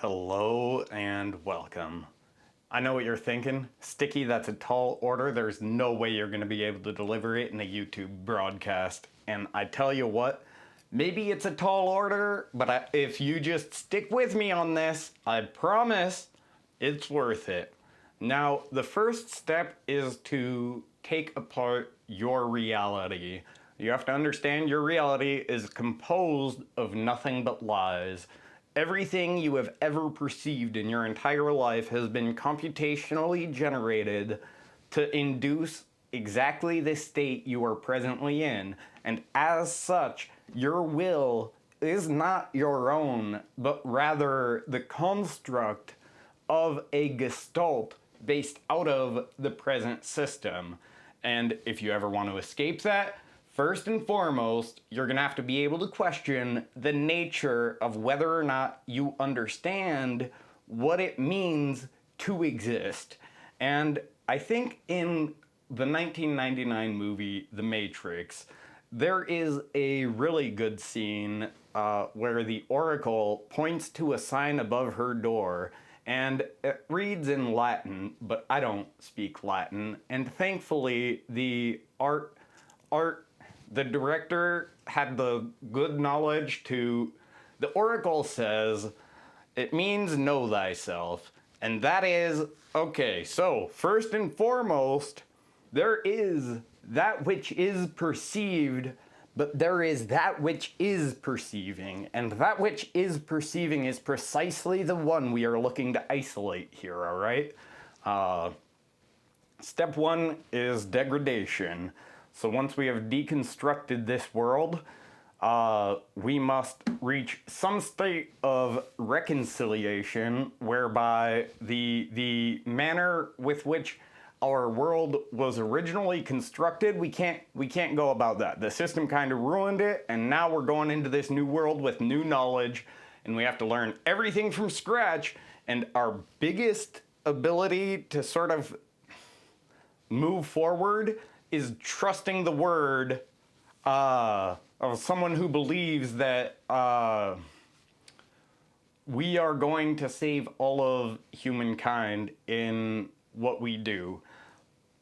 Hello and welcome. I know what you're thinking. Sticky, that's a tall order. There's no way you're going to be able to deliver it in a YouTube broadcast. And I tell you what, maybe it's a tall order, but if you just stick with me on this, I promise it's worth it. Now, the first step is to take apart your reality. You have to understand your reality is composed of nothing but lies. Everything you have ever perceived in your entire life has been computationally generated to induce exactly the state you are presently in. And as such, your will is not your own, but rather the construct of a gestalt based out of the present system. And if you ever want to escape that, first and foremost, you're going to have to be able to question the nature of whether or not you understand what it means to exist. And I think in the 1999 movie, The Matrix, there is a really good scene where the Oracle points to a sign above her door, and it reads in Latin, but I don't speak Latin. And thankfully, the director had the good knowledge to, the Oracle says, it means know thyself. And that is, okay, so first and foremost, there is that which is perceived, but there is that which is perceiving. And that which is perceiving is precisely the one we are looking to isolate here, all right? Step one is degradation. So once we have deconstructed this world, we must reach some state of reconciliation whereby the manner with which our world was originally constructed, we can't go about that. The system kind of ruined it, and now we're going into this new world with new knowledge, and we have to learn everything from scratch. And our biggest ability to sort of move forward is trusting the word of someone who believes that we are going to save all of humankind in what we do.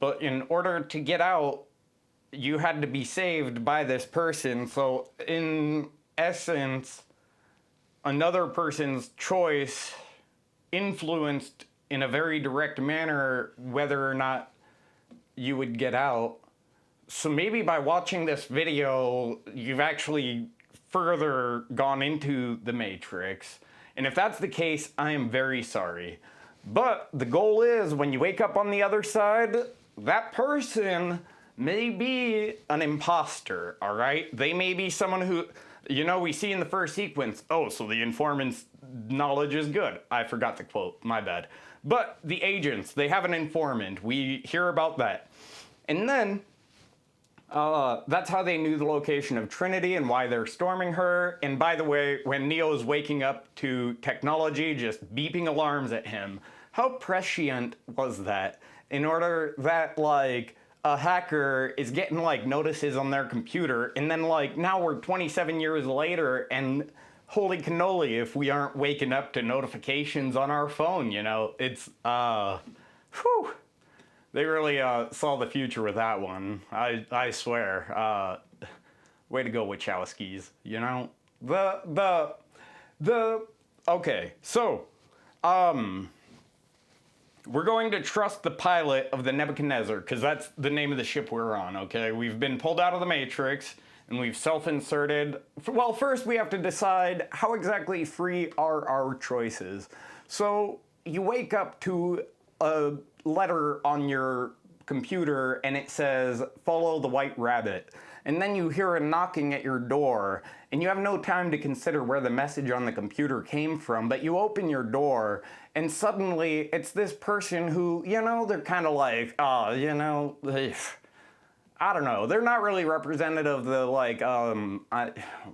But in order to get out, you had to be saved by this person. So in essence, another person's choice influenced in a very direct manner whether or not you would get out. So maybe by watching this video, you've actually further gone into the Matrix. And if that's the case, I am very sorry. But the goal is, when you wake up on the other side, that person may be an imposter, all right? They may be someone who, we see in the first sequence, oh, so the informant's knowledge is good. I forgot the quote, my bad. But the agents, they have an informant. We hear about that. And then, that's how they knew the location of Trinity and why they're storming her. And by the way, when Neo's waking up to technology just beeping alarms at him, how prescient was that? In order that, a hacker is getting, notices on their computer, and then, now we're 27 years later, and holy cannoli if we aren't waking up to notifications on our phone, It's, whew. They really saw the future with that one. I swear. Way to go, Wachowskis. Okay, so, we're going to trust the pilot of the Nebuchadnezzar, because that's the name of the ship we're on, okay? We've been pulled out of the Matrix, and we've self-inserted. Well, first we have to decide how exactly free are our choices. So, you wake up to a letter on your computer and it says, follow the white rabbit. And then you hear a knocking at your door, and you have no time to consider where the message on the computer came from, but you open your door, and suddenly it's this person who, they're kind of I don't know, they're not really representative of the,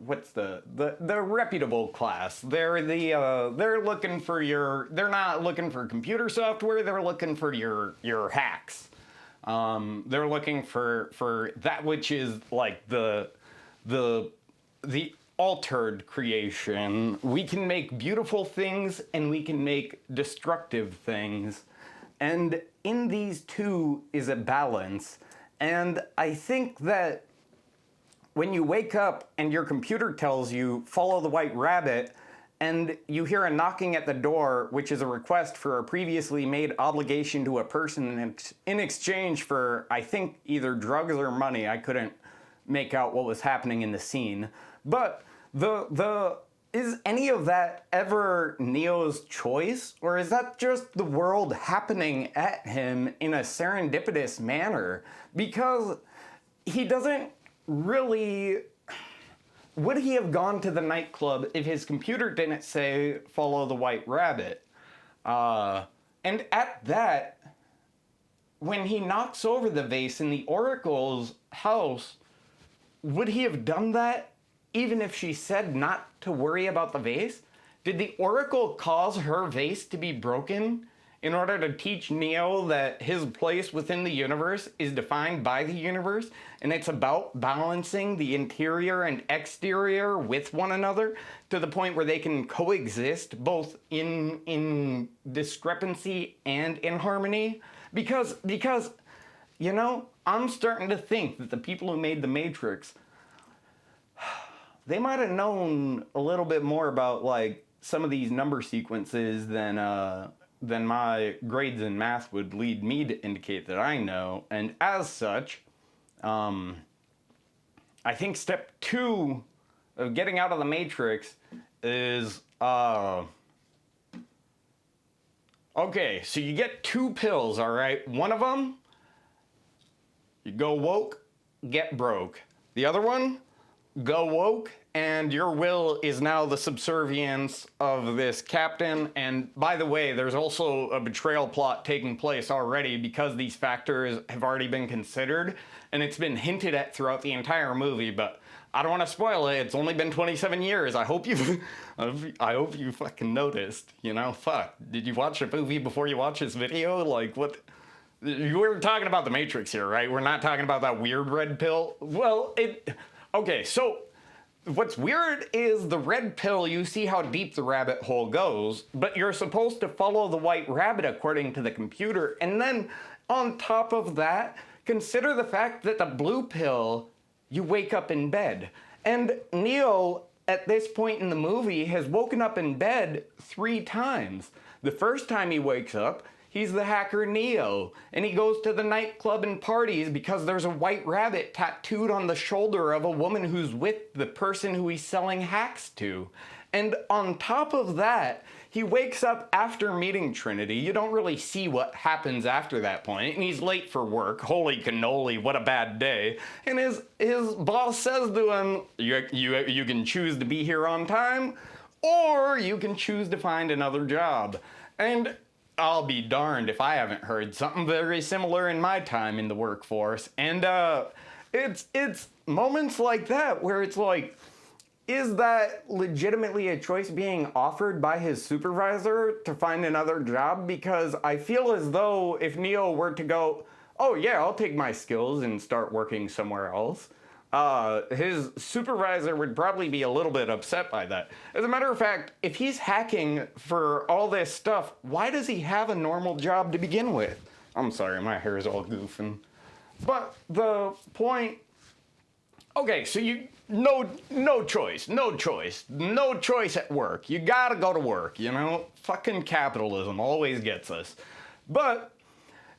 what's the reputable class. They're they're looking for they're not looking for computer software, they're looking for your hacks. They're looking for that which is the altered creation. We can make beautiful things and we can make destructive things. And in these two is a balance. And I think that when you wake up and your computer tells you, follow the white rabbit, and you hear a knocking at the door, which is a request for a previously made obligation to a person in exchange for, I think, either drugs or money. I couldn't make out what was happening in the scene. But is any of that ever Neo's choice? Or is that just the world happening at him in a serendipitous manner? Because he doesn't really... Would he have gone to the nightclub if his computer didn't say, follow the white rabbit? And at that, when he knocks over the vase in the Oracle's house, would he have done that even if she said not to worry about the vase? Did the Oracle cause her vase to be broken in order to teach Neo that his place within the universe is defined by the universe, and it's about balancing the interior and exterior with one another to the point where they can coexist both in discrepancy and in harmony? Because, you know, I'm starting to think that the people who made the Matrix, they might have known a little bit more about, like, some of these number sequences than my grades in math would lead me to indicate that I know. And as such, I think step 2 of getting out of the Matrix is, okay, so you get 2 pills, all right? One of them, you go woke, get broke. The other one, go woke, and your will is now the subservience of this captain. And by the way, there's also a betrayal plot taking place already because these factors have already been considered, and it's been hinted at throughout the entire movie, but I don't want to spoil it. It's only been 27 years. I hope you fucking noticed, you know? Fuck. Did you watch the movie before you watch this video? Like, what? We're talking about the Matrix here, right? We're not talking about that weird red pill. Well, okay, so what's weird is the red pill, you see how deep the rabbit hole goes, but you're supposed to follow the white rabbit according to the computer. And then on top of that, consider the fact that the blue pill, you wake up in bed. And Neo, at this point in the movie, has woken up in bed 3 times. The first time he wakes up, he's the hacker Neo, and he goes to the nightclub and parties because there's a white rabbit tattooed on the shoulder of a woman who's with the person who he's selling hacks to. And on top of that, he wakes up after meeting Trinity. You don't really see what happens after that point, and he's late for work. Holy cannoli, what a bad day. And his boss says to him, you can choose to be here on time, or you can choose to find another job. And I'll be darned if I haven't heard something very similar in my time in the workforce. And it's moments like that where it's like, is that legitimately a choice being offered by his supervisor to find another job? Because I feel as though if Neo were to go, oh yeah, I'll take my skills and start working somewhere else, his supervisor would probably be a little bit upset by that. As a matter of fact, if he's hacking for all this stuff, why does he have a normal job to begin with? I'm sorry, my hair is all goofing. But the point... Okay, so no choice at work. You gotta go to work, you know? Fucking capitalism always gets us. But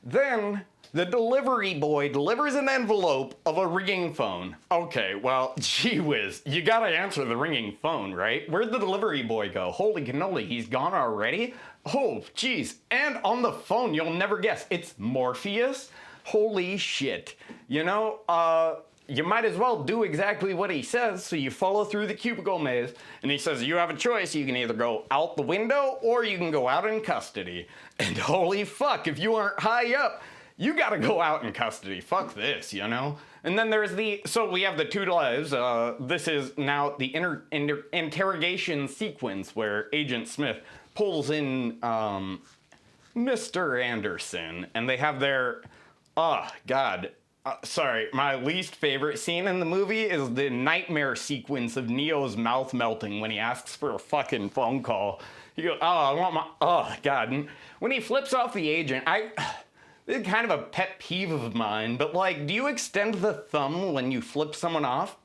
then the delivery boy delivers an envelope of a ringing phone. Okay, well, gee whiz, you gotta answer the ringing phone, right? Where'd the delivery boy go? Holy cannoli, he's gone already? Oh, geez, and on the phone, you'll never guess, it's Morpheus? Holy shit. You know, you might as well do exactly what he says, so you follow through the cubicle maze, and he says you have a choice. You can either go out the window, or you can go out in custody. And holy fuck, if you aren't high up, you gotta go out in custody. Fuck this, you know? And then there's so we have the 2 lives. This is now the interrogation sequence where Agent Smith pulls in Mr. Anderson, and they have their, oh, God, Sorry, my least favorite scene in the movie is the nightmare sequence of Neo's mouth melting when he asks for a fucking phone call. He goes, "Oh, I want my." Oh God! And when he flips off the agent, this is kind of a pet peeve of mine. But like, do you extend the thumb when you flip someone off?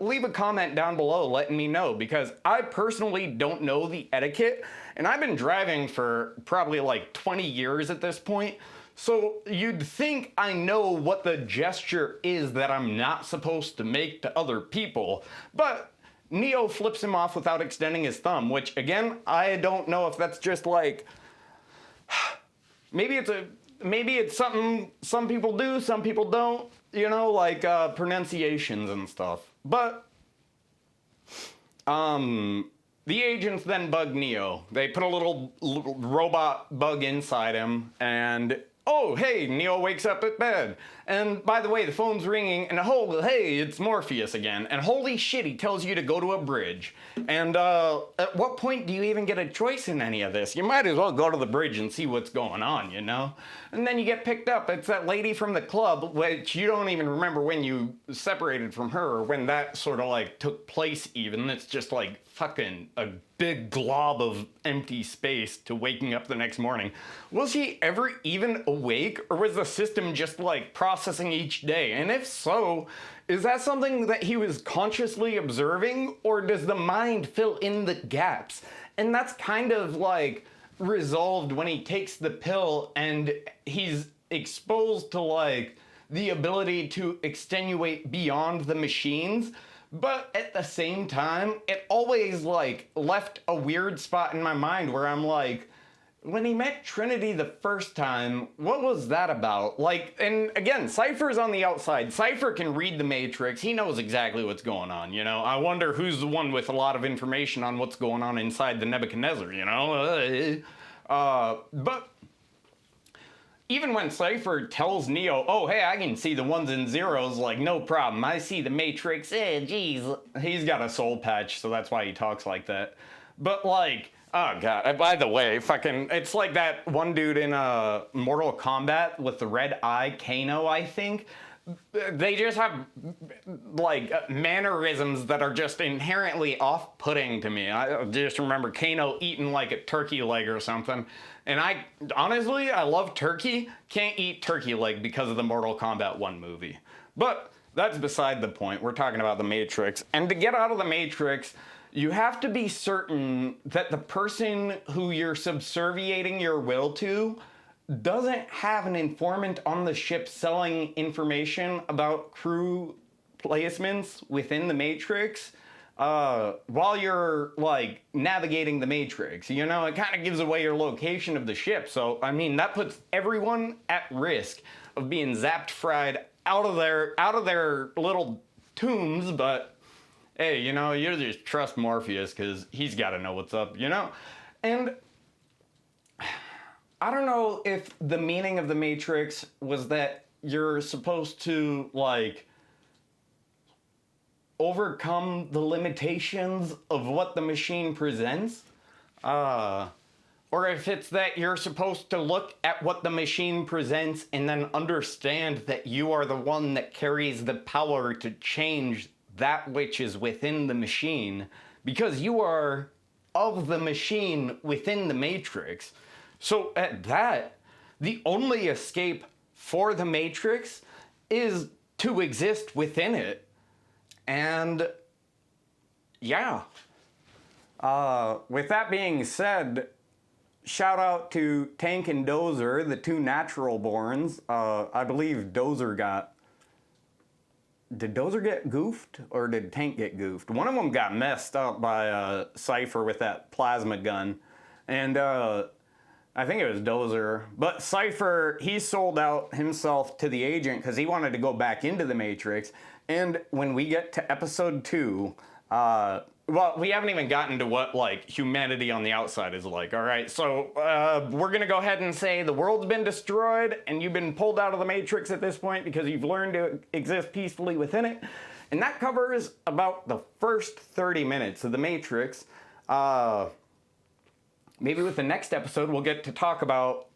Leave a comment down below letting me know, because I personally don't know the etiquette, and I've been driving for probably like 20 years at this point. So you'd think I know what the gesture is that I'm not supposed to make to other people, but Neo flips him off without extending his thumb, which again, I don't know if that's just like, maybe it's something some people do, some people don't, you know, like pronunciations and stuff. But the agents then bug Neo. They put a little robot bug inside him, and oh, hey, Neo wakes up at bed. And by the way, the phone's ringing, and oh, hey, it's Morpheus again. And holy shit, he tells you to go to a bridge. And at what point do you even get a choice in any of this? You might as well go to the bridge and see what's going on, you know? And then you get picked up. It's that lady from the club, which you don't even remember when you separated from her, or when that sort of like took place even. It's just like fucking a big glob of empty space to waking up the next morning. Was she ever even awake, or was the system just like processing each day? And if so, is that something that he was consciously observing, or does the mind fill in the gaps? And that's kind of like resolved when he takes the pill and he's exposed to like the ability to extenuate beyond the machines. But at the same time, it always like left a weird spot in my mind where I'm like, when he met Trinity the first time, what was that about? Like, and again, Cypher's on the outside. Cypher can read the Matrix. He knows exactly what's going on, you know? I wonder who's the one with a lot of information on what's going on inside the Nebuchadnezzar, you know? But even when Cypher tells Neo, oh, hey, I can see the ones and zeros, like, no problem. I see the Matrix. Geez. He's got a soul patch, so that's why he talks like that. But like, oh God, by the way, fucking, it's like that one dude in Mortal Kombat with the red eye, Kano, I think. They just have like mannerisms that are just inherently off-putting to me. I just remember Kano eating like a turkey leg or something. And I, honestly, I love turkey. Can't eat turkey leg because of the Mortal Kombat 1 movie. But that's beside the point. We're talking about the Matrix. And to get out of the Matrix, you have to be certain that the person who you're subserviating your will to doesn't have an informant on the ship selling information about crew placements within the Matrix while you're like navigating the Matrix. You know, it kind of gives away your location of the ship. So, I mean, that puts everyone at risk of being zapped, fried out of their little tombs. But hey, you know, you just trust Morpheus because he's got to know what's up, you know? And I don't know if the meaning of the Matrix was that you're supposed to, like, overcome the limitations of what the machine presents, or if it's that you're supposed to look at what the machine presents and then understand that you are the one that carries the power to change that which is within the machine, because you are of the machine within the Matrix. So at that, the only escape for the Matrix is to exist within it. And yeah. With that being said, shout out to Tank and Dozer, the two natural borns. I believe Dozer got... Did Dozer get goofed, or did Tank get goofed? One of them got messed up by Cypher with that plasma gun. And I think it was Dozer. But Cypher, he sold out himself to the agent because he wanted to go back into the Matrix. And when we get to episode 2, well, we haven't even gotten to what, like, humanity on the outside is like, all right? So we're going to go ahead and say the world's been destroyed and you've been pulled out of the Matrix at this point because you've learned to exist peacefully within it. And that covers about the first 30 minutes of the Matrix. Maybe with the next episode, we'll get to talk about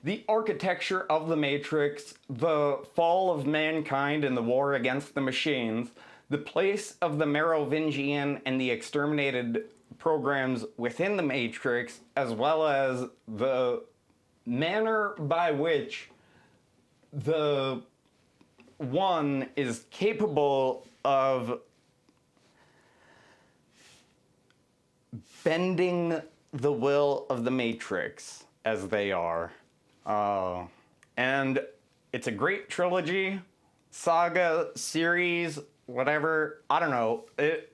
the architecture of the Matrix, the fall of mankind and the war against the machines, the place of the Merovingian and the exterminated programs within the Matrix, as well as the manner by which the one is capable of bending the will of the Matrix as they are. And it's a great trilogy, saga, series, whatever. I don't know.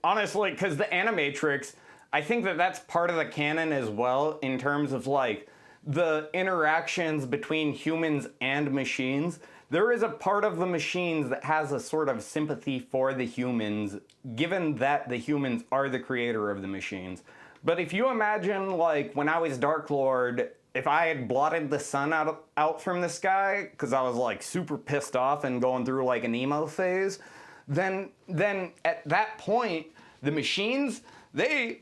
Honestly, because the Animatrix, I think that that's part of the canon as well in terms of like the interactions between humans and machines. There is a part of the machines that has a sort of sympathy for the humans, given that the humans are the creator of the machines. But if you imagine, like, when I was Dark Lord, if I had blotted the sun out from the sky, because I was, like, super pissed off and going through, like, an emo phase, then at that point, the machines, they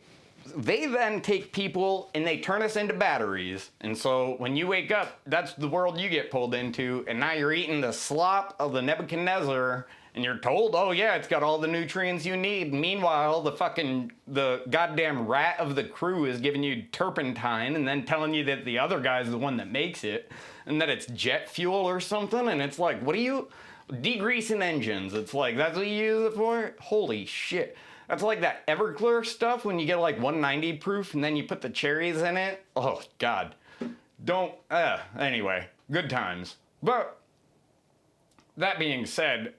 then take people and they turn us into batteries. And so when you wake up, that's the world you get pulled into, and now you're eating the slop of the Nebuchadnezzar, and you're told, oh yeah, it's got all the nutrients you need. Meanwhile, the goddamn rat of the crew is giving you turpentine and then telling you that the other guy's the one that makes it, and that it's jet fuel or something, and it's like, what are you? Degreasing engines. It's like, that's what you use it for? Holy shit. That's like that Everclear stuff when you get like 190 proof and then you put the cherries in it. Oh, God. Anyway, good times. But, that being said,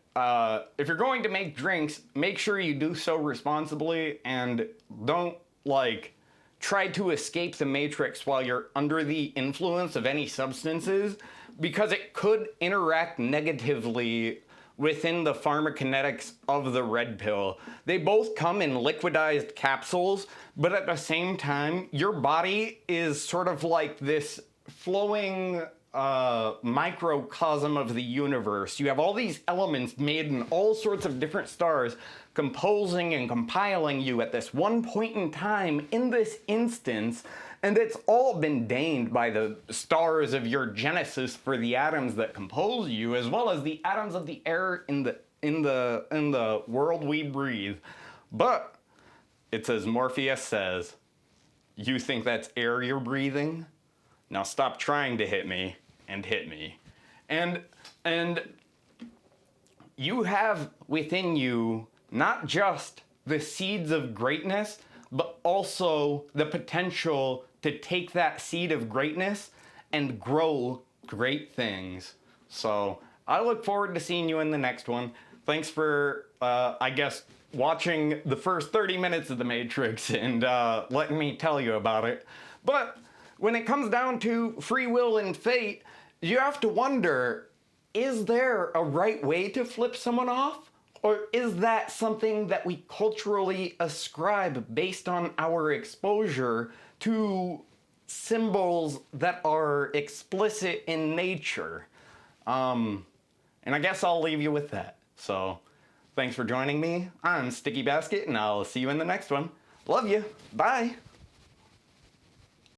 if you're going to make drinks, make sure you do so responsibly and don't, like, try to escape the Matrix while you're under the influence of any substances, because it could interact negatively within the pharmacokinetics of the red pill. They both come in liquidized capsules, but at the same time, your body is sort of like this flowing microcosm of the universe. You have all these elements made in all sorts of different stars composing and compiling you at this one point in time in this instance, and it's all been deigned by the stars of your genesis for the atoms that compose you, as well as the atoms of the air in the world we breathe. But it's as Morpheus says, you think that's air you're breathing? Now stop trying to hit me and hit me. And you have within you not just the seeds of greatness, but also the potential to take that seed of greatness and grow great things. So I look forward to seeing you in the next one. Thanks for, I guess, watching the first 30 minutes of The Matrix and letting me tell you about it. But when it comes down to free will and fate, you have to wonder, is there a right way to flip someone off? Or is that something that we culturally ascribe based on our exposure to symbols that are explicit in nature? And I guess I'll leave you with that. So, thanks for joining me. I'm StickyBasket, and I'll see you in the next one. Love you. Bye.